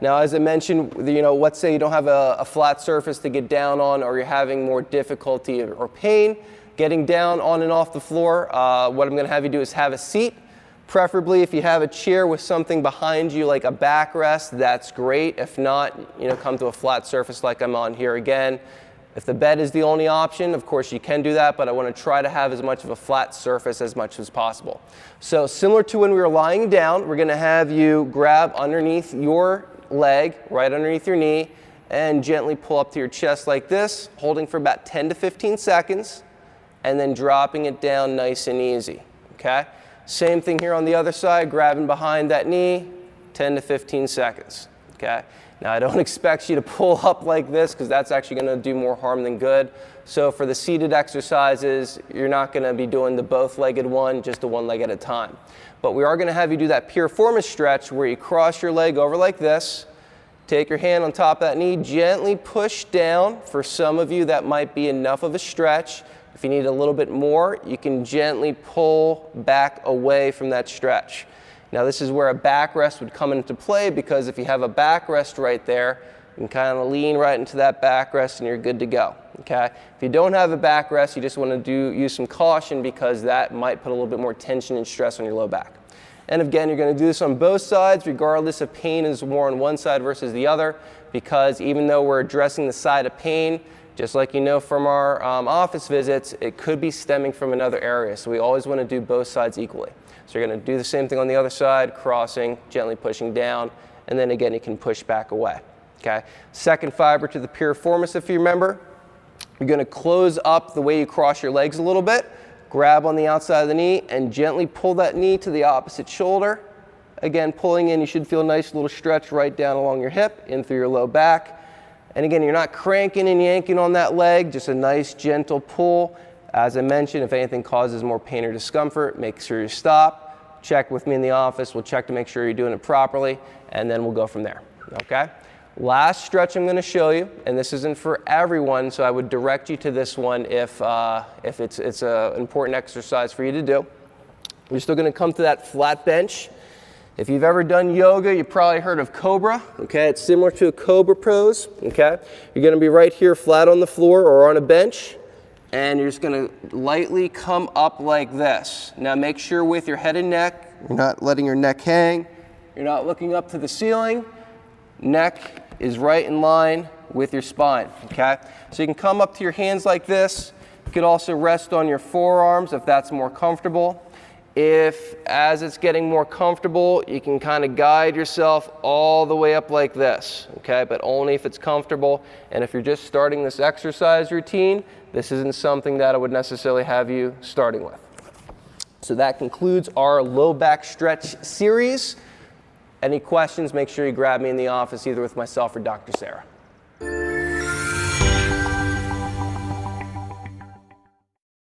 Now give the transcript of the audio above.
Now, as I mentioned, let's say you don't have a flat surface to get down on, or you're having more difficulty or pain getting down on and off the floor. What I'm going to have you do is have a seat. Preferably, if you have a chair with something behind you like a backrest, that's great. If not, come to a flat surface like I'm on here again. If the bed is the only option, of course you can do that, but I want to try to have as much of a flat surface as much as possible. So similar to when we were lying down, we're going to have you grab underneath your leg, right underneath your knee, and gently pull up to your chest like this, holding for about 10 to 15 seconds, and then dropping it down nice and easy, okay? Same thing here on the other side, grabbing behind that knee, 10 to 15 seconds, okay? Now, I don't expect you to pull up like this because that's actually going to do more harm than good. So for the seated exercises, you're not going to be doing the both-legged one, just the one leg at a time. But we are going to have you do that piriformis stretch where you cross your leg over like this, take your hand on top of that knee, gently push down. For some of you, that might be enough of a stretch. If you need a little bit more, you can gently pull back away from that stretch. Now, this is where a backrest would come into play, because if you have a backrest right there, you can kind of lean right into that backrest and you're good to go, okay? If you don't have a backrest, you just want to use some caution, because that might put a little bit more tension and stress on your low back. And again, you're going to do this on both sides, regardless if pain is more on one side versus the other, because even though we're addressing the side of pain, just like you know from our office visits, it could be stemming from another area. So we always want to do both sides equally. So you're going to do the same thing on the other side, crossing, gently pushing down, and then again you can push back away. Okay? Second fiber to the piriformis, if you remember, you're going to close up the way you cross your legs a little bit, grab on the outside of the knee, and gently pull that knee to the opposite shoulder. Again, pulling in, you should feel a nice little stretch right down along your hip, in through your low back. And again, you're not cranking and yanking on that leg, just a nice gentle pull. As I mentioned, if anything causes more pain or discomfort, make sure you stop. Check with me in the office. We'll check to make sure you're doing it properly, and then we'll go from there, okay? Last stretch I'm going to show you, and this isn't for everyone, so I would direct you to this one if it's an important exercise for you to do. You're still going to come to that flat bench. If you've ever done yoga, you've probably heard of Cobra, okay? It's similar to a Cobra pose, okay? You're going to be right here flat on the floor or on a bench, and you're just going to lightly come up like this. Now make sure with your head and neck, you're not letting your neck hang, you're not looking up to the ceiling. Neck is right in line with your spine, okay? So you can come up to your hands like this. You could also rest on your forearms if that's more comfortable. If, as it's getting more comfortable, you can kind of guide yourself all the way up like this, okay? But only if it's comfortable. And if you're just starting this exercise routine, this isn't something that I would necessarily have you starting with. So that concludes our low back stretch series. Any questions, make sure you grab me in the office, either with myself or Dr. Sarah.